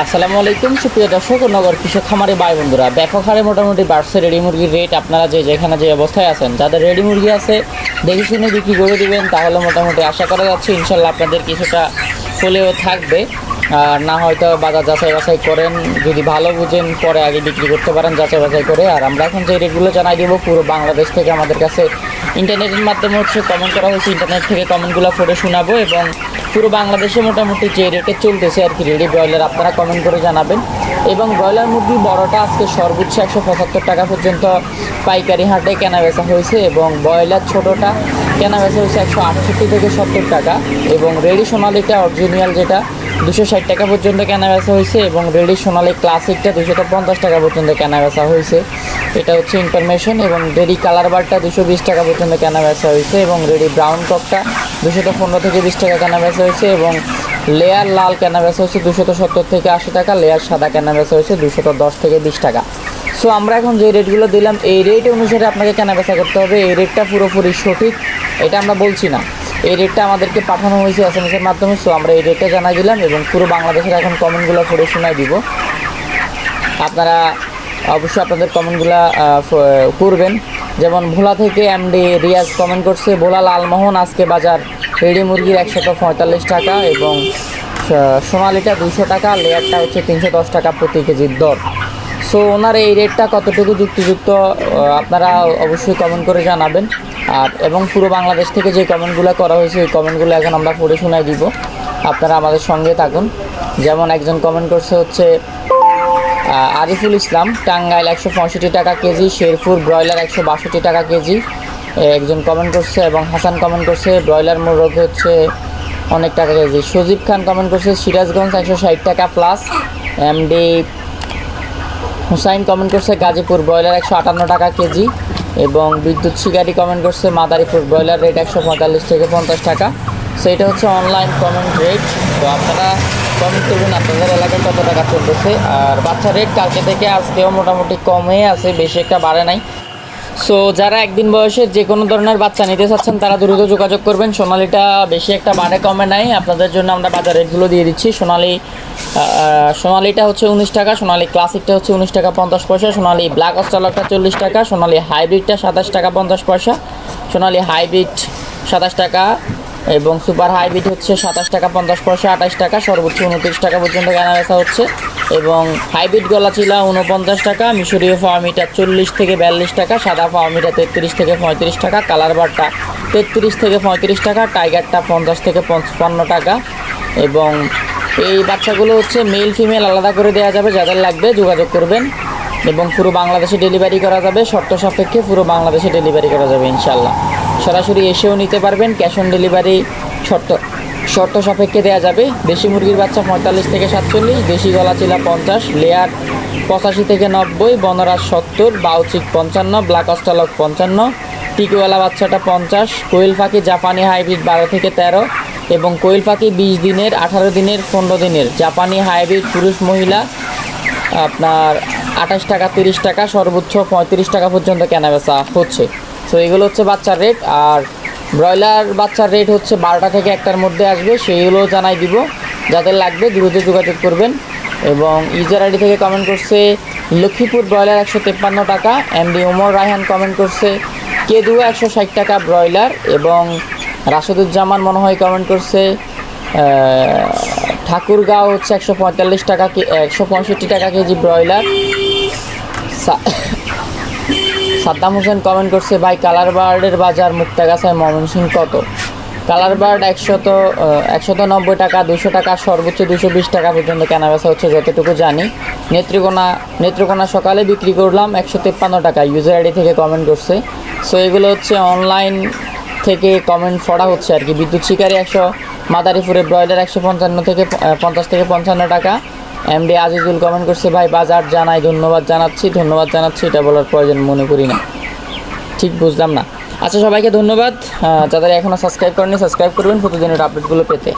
আসসালামু আলাইকুম সুপ্রিয় দর্শক ও নগর কৃষক খামারি ভাই বন্ধুরা, ব্যাপক হারে মোটামুটি বাড়ছে রেডি মুরগির রেট। আপনারা যেখানে যে অবস্থায় আছেন, যাদের রেডি মুরগি আছে দেখে শুনে বিক্রি করে দিবেন, তাহলে মোটামুটি আশা করা যাচ্ছে ইনশাল্লাহ আপনাদের কিছুটা হলেও থাকবে। আর না হয়তো বাজার যাচাই বাছাই করেন, যদি ভালো বুঝেন পরে আগে বিক্রি করতে পারেন যাচাই বাছাই করে। আর আমরা এখন যে রেটগুলো জানাই দেবো পুরো বাংলাদেশ থেকে আমাদের কাছে ইন্টারনেটের মাধ্যমে কমেন্ট করা হয়েছে, ইন্টারনেট থেকে কমেন্টগুলো পড়ে শোনাবো এবং পুরো বাংলাদেশে মোটামুটি যে রেটে চলতেছে আর কি রেডি ব্রয়লার আপনারা কমেন্ট করে জানাবেন। এবং ব্রয়লার মুরগি বড়টা আজকে সর্বোচ্চ 175 টাকা পর্যন্ত পাইকারি হাটে কেনা বেচা হয়েছে এবং ব্রয়লার ছোটোটা কেনা বেচা হয়েছে 168 থেকে 70 টাকা এবং রেডি সোনালিটা অরিজিনাল যেটা 260 টাকা পর্যন্ত কেনা বেচা হয়েছে এবং রেডি সোনালি ক্লাসিকটা 250 টাকা পর্যন্ত কেনা বেচা হয়েছে। এটা হচ্ছে ইনফরমেশন। এবং রেডি কালার বারটা 220 টাকা পর্যন্ত কেনা বেচা হয়েছে এবং রেডি ব্রাউন টপটা 215 থেকে 20 টাকা কেনা বেচা হয়েছে এবং লেয়ার লাল কেনা বেচা হয়েছে 270 থেকে 80 টাকা, লেয়ার সাদা কেনা বেচা হয়েছে 210 থেকে 20 টাকা। সো আমরা এখন যে রেটগুলো দিলাম এই রেট অনুসারে আপনাকে কেনা বেচা করতে হবে। এই রেটটা পুরোপুরি সঠিক এটা আমরা বলছি না, এই রেটটা আমাদেরকে পাঠানো হয়েছে SMS-এর মাধ্যমে। সো আমরা এই রেটটা জানাই দিলাম এবং পুরো বাংলাদেশের এখন কমেন্টগুলো পড়ে শোনাই দিব। আপনারা অবশ্যই আপনাদের কমেন্টগুলো করবেন। যেমন ভোলা থেকে এমডি রিয়াজ কমেন্ট করছে, ভোলা লালমোহন আজকে বাজার রেডি মুরগির 145 টাকা এবং সোনালিটা 200 টাকা, লেয়ারটা হচ্ছে 310 টাকা প্রতি কেজির দর। সো ওনার এই রেটটা কতটুকু যুক্তিযুক্ত আপনারা অবশ্যই কমেন্ট করে জানাবেন। আর এবং পুরো বাংলাদেশ থেকে যে কমেন্টগুলো করা হয়েছে ওই কমেন্টগুলো এখন আমরা পড়ে শোনাই দিব, আপনারা আমাদের সঙ্গে থাকুন। যেমন একজন কমেন্ট করছে হচ্ছে আরিফুল ইসলাম, টাঙ্গাইল 165 টাকা কেজি, শেরপুর ব্রয়লার 162 টাকা কেজি একজন কমেন্ট করছে। এবং হাসান কমেন্ট করছে ব্রয়লার মুরগ হচ্ছে অনেক টাকা কেজি। সজীব খান কমেন্ট করছে সিরাজগঞ্জ 160 টাকা প্লাস। এমডি হুসাইন কমেন্ট করছে গাজীপুর ব্রয়লার 158 টাকা কেজি এবং বিদ্যুৎ শিকারি কমেন্ট করছে মাদারীপুর ব্রয়লার রেট 145 থেকে 50 টাকা। সো এটা হচ্ছে অনলাইন কমেন্ট রেট। তো আপনারা কমেন্ট করবেন আপনাদের এলাকায় কত টাকা চলতেছে। আর বাচ্চা রেট কালকে থেকে আজকেও মোটামুটি কমে আছে, বেশি একটা বাড়ে নাই। সো যারা একদিন বয়সে যে কোনো ধরনের বাচ্চা নিতে চাচ্ছেন তারা দ্রুত যোগাযোগ করবেন। সোনালিটা বেশি একটা বাড়ে কমে নাই, আপনাদের জন্য আমরা বাজার রেটগুলো দিয়ে দিচ্ছি। সোনালিটা হচ্ছে 19 টাকা, সোনালি ক্লাসিকটা হচ্ছে 19 টাকা 50 পয়সা, সোনালি ব্ল্যাক অস্ট্রালকটা 40 টাকা, সোনালি হাইব্রিডটা 27 টাকা 50 পয়সা, সোনালি হাইব্রিড 27 টাকা এবং সুপার হাইব্রিড হচ্ছে 27 টাকা 50 পয়সা 28 টাকা, সর্বোচ্চ 29 টাকা পর্যন্ত কেনা বেচা হচ্ছে। এবং হাইব্রিড গলাচিলা 49 টাকা, মিশরীয় ফার্মিটা 40 থেকে 42 টাকা, সাদা ফার্মিটা 33 থেকে 35 টাকা, কালার বারটা 33 থেকে 35 টাকা, টাইগারটা 50 থেকে 55 টাকা। এবং এই বাচ্চাগুলো হচ্ছে মেল ফিমেল আলাদা করে দেওয়া যাবে, যাদের লাগবে যোগাযোগ করবেন এবং পুরো বাংলাদেশে ডেলিভারি করা যাবে। শর্ত সাপেক্ষে পুরো বাংলাদেশে ডেলিভারি করা যাবে ইনশাল্লাহ। সরাসরি এসেও নিতে পারবেন, ক্যাশ অন ডেলিভারি শর্ত সাপেক্ষে দেওয়া যাবে। দেশি মুরগির বাচ্চা 45 থেকে 47, দেশি গলাচিলা 50, লেয়ার 85 থেকে 90, বনরাজ 70, বাউচিক 55, ব্ল্যাক অস্ট্রালক 55, টিকওয়ালা বাচ্চাটা 50, কোয়েল পাখি জাপানি হাইব্রিড 12 থেকে 13 এবং কোয়েল পাখি 20 দিনের 18 দিনের 15 দিনের জাপানি হাইব্রিড পুরুষ মহিলা আপনার 28 টাকা 30 টাকা, সর্বোচ্চ 35 টাকা পর্যন্ত কেনাবেচা হচ্ছে। সো এগুলো হচ্ছে বাচ্চার রেট। আর ব্রয়লার বাচ্চার রেট হচ্ছে 12টা থেকে 1টার মধ্যে আসবে, সেইগুলো জানাই দিব। যাদের লাগবে দ্রুত যোগাযোগ করবেন। এবং ইউজার আইডি থেকে কমেন্ট করছে লক্ষ্মীপুর ব্রয়লার 153 টাকা, এমডি ওমর রায়হান কমেন্ট করছে কেদুয়া 160 টাকা ব্রয়লার এবং রাশেদুজ্জামান মনে হয় কমেন্ট করছে ঠাকুরগাঁও হচ্ছে 145 টাকা 165 টাকা KG broiler. Saddam Hossain comment করছে ভাই কালার বার্ডের বাজার মুক্তাগাছায় ময়মনসিংহ কত? কালার বার্ড 190 টাকা 200 টাকা, সর্বোচ্চ 220 টাকা পর্যন্ত কেনাবেচা হচ্ছে যতটুকু জানি। নেত্রকোনা সকালে বিক্রি করলাম 153 টাকা, ইউজার আইডি থেকে কমেন্ট করছে। সো এগুলো হচ্ছে অনলাইন থেকে কমেন্ট পড়া হচ্ছে আর কি। বিদ্যুৎ শিকারি 100, মাদারীপুরে ব্রয়লার 155 থেকে 50 থেকে 55 টাকা। এমডি আজিজুল কমেন্ট করছে ভাই বাজার জানাই, ধন্যবাদ জানাচ্ছি, এটা বলার প্রয়োজন মনে করি না, ঠিক বুঝলাম না। আচ্ছা সবাইকে ধন্যবাদ, যাদের এখনও সাবস্ক্রাইব করেনি সাবস্ক্রাইব করবেন প্রতিদিনের আপডেটগুলো পেতে।